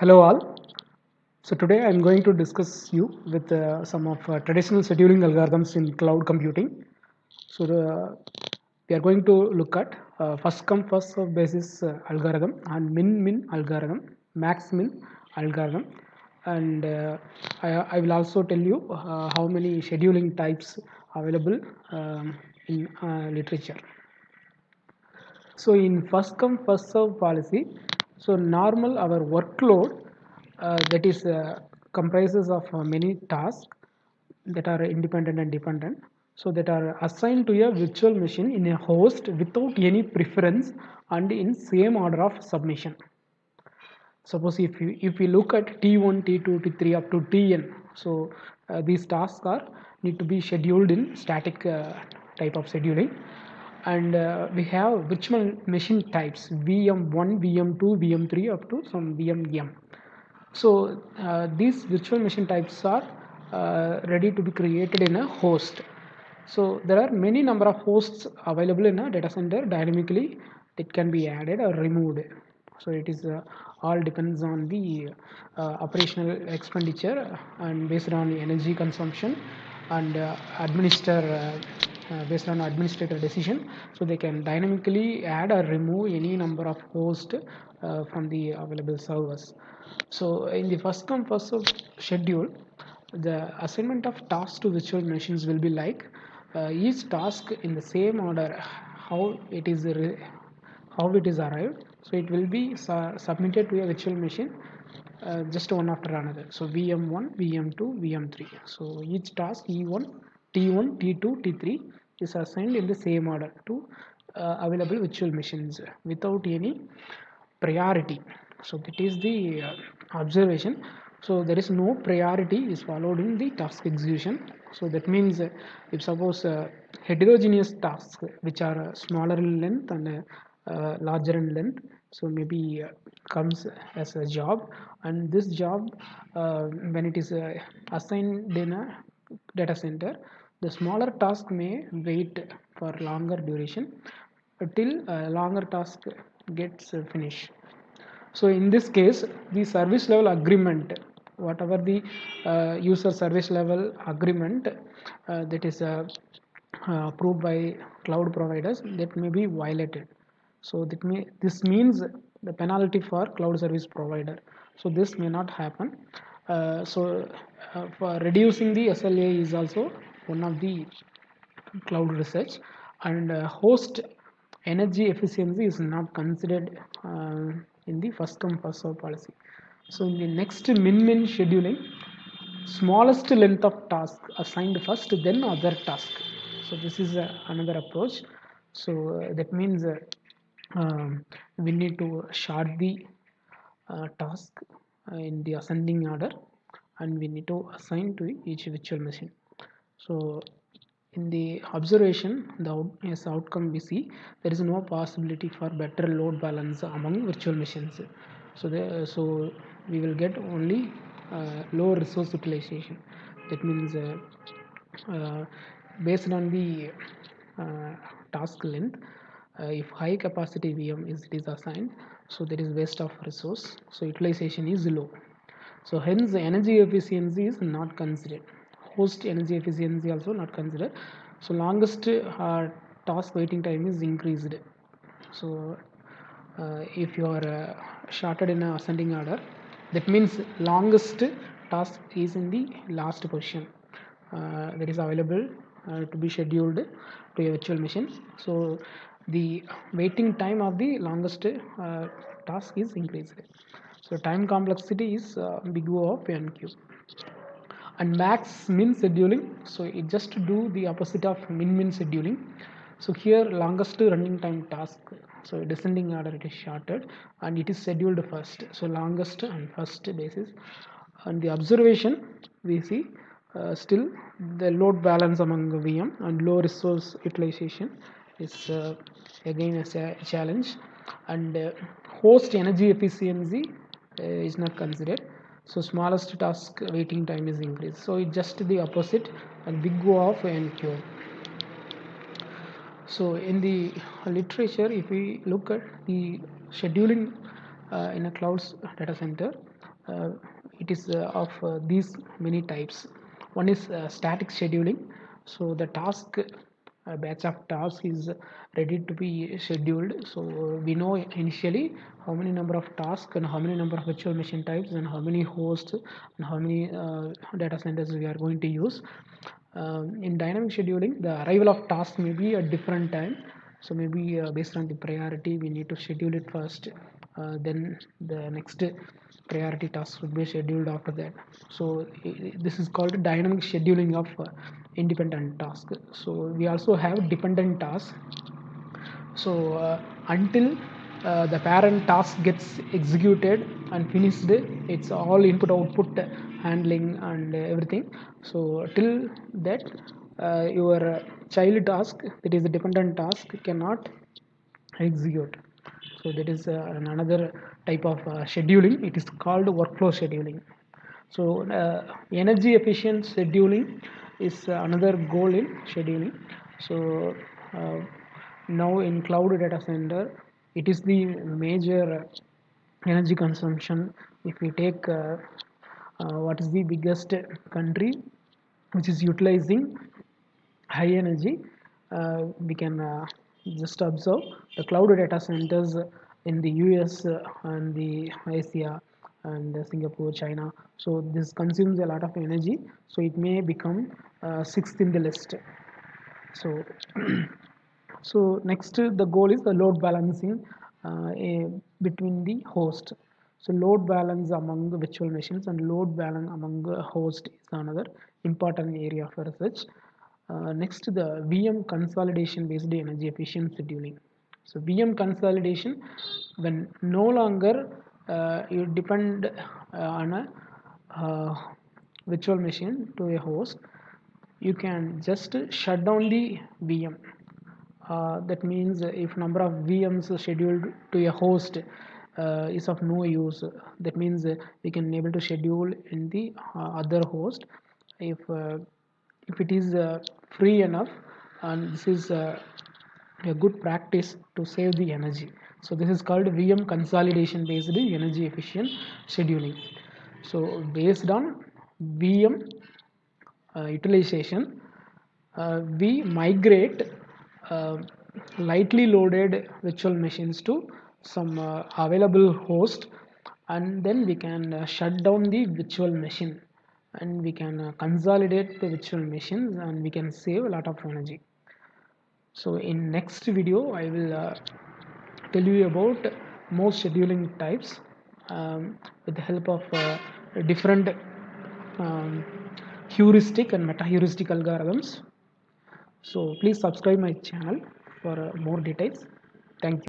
Hello all. So today I'm going to discuss you with some of traditional scheduling algorithms in cloud computing. We are going to look at first come first serve basis algorithm and min algorithm, max min algorithm, and I will also tell you how many scheduling types available in literature. So in first come first serve policy, so normal our workload that is comprises of many tasks that are independent and dependent. So that are assigned to a virtual machine in a host without any preference and in same order of submission. Suppose if you look at T1, T2, T3 up to Tn, so these tasks are need to be scheduled in static type of scheduling, and we have virtual machine types VM1, VM2, VM3 up to some VMM. So these virtual machine types are ready to be created in a host. So there are many number of hosts available in a data center dynamically. It can be added or removed. So it is all depends on the operational expenditure and based on the energy consumption and based on administrator decision. So they can dynamically add or remove any number of hosts from the available servers. So in the first come first serve schedule, the assignment of tasks to virtual machines will be like each task in the same order how it is how it is arrived. So it will be submitted to a virtual machine just one after another. So VM1, VM2, VM3. So each task E1, T1, T2, T3 is assigned in the same order to available virtual machines without any priority. So that is the observation. So there is no priority is followed in the task execution. So that means if suppose heterogeneous tasks which are smaller in length and larger in length, so maybe comes as a job, and this job when it is assigned in a data center, the smaller task may wait for longer duration till longer task gets finished. So in this case, the service level agreement, whatever the user service level agreement that is approved by cloud providers, that may be violated. So this means the penalty for cloud service provider. So this may not happen. For reducing the SLA is also one of the cloud research, and host energy efficiency is not considered in the first come first serve policy. So in the next min scheduling, smallest length of task assigned first, then other task. So this is another approach. So that means we need to short the task in the ascending order, and we need to assign to each virtual machine. So in the observation, as outcome we see there is no possibility for better load balance among virtual machines. So we will get only low resource utilization. That means uh, based on the task length, if high capacity VM is assigned, so there is waste of resource, so utilization is low. So hence the energy efficiency is not considered. Host energy efficiency also not considered. So longest task waiting time is increased. So if you are shorted in a ascending order, that means longest task is in the last position that is available to be scheduled to a virtual machine. So the waiting time of the longest task is increased. So time complexity is big O of NQ. And max min scheduling, so it just do the opposite of min scheduling. So here longest running time task, so descending order it is shorted and it is scheduled first, so longest and first basis. And the observation we see still the load balance among the VM and low resource utilization is again as a challenge, and host energy efficiency is not considered. So smallest task waiting time is increased. So it's just the opposite, and big O of NQ. So in the literature, if we look at the scheduling in a cloud data center, it is of these many types. One is static scheduling. So the task batch of tasks is ready to be scheduled. So we know initially how many number of tasks and how many number of virtual machine types and how many hosts and how many data centers we are going to use. In dynamic scheduling, the arrival of tasks may be a different time. So maybe based on the priority, we need to schedule it first. Then the next priority task would be scheduled after that. So this is called dynamic scheduling of independent task. So we also have dependent tasks. So until the parent task gets executed and finished, it's all input output handling and everything. So till that your child task, that is the dependent task, cannot execute. So that is another type of scheduling. It is called workflow scheduling. So energy efficient scheduling is another goal in scheduling. So now in cloud data center, it is the major energy consumption. If we take what is the biggest country which is utilizing high energy, we can just observe the cloud data centers in the US and the Asia and Singapore, China. So this consumes a lot of energy. So it may become sixth in the list. So so next the goal is the load balancing between the host. So load balance among the virtual machines and load balance among the host is another important area for research. Next, the VM consolidation based energy efficient scheduling. So VM consolidation, when no longer you depend on a virtual machine to a host, you can just shut down the VM. That means if number of VMs scheduled to a host is of no use, that means we can able to schedule in the other host if it is free enough, and this is a good practice to save the energy. So this is called VM consolidation based energy efficient scheduling. So based on VM utilization, we migrate uh, lightly loaded virtual machines to some available host, and then we can shut down the virtual machine, and we can consolidate the virtual machines, and we can save a lot of energy. So in next video I will tell you about more scheduling types with the help of different um, heuristic and meta heuristic algorithms. So please subscribe my channel for more details. Thank you.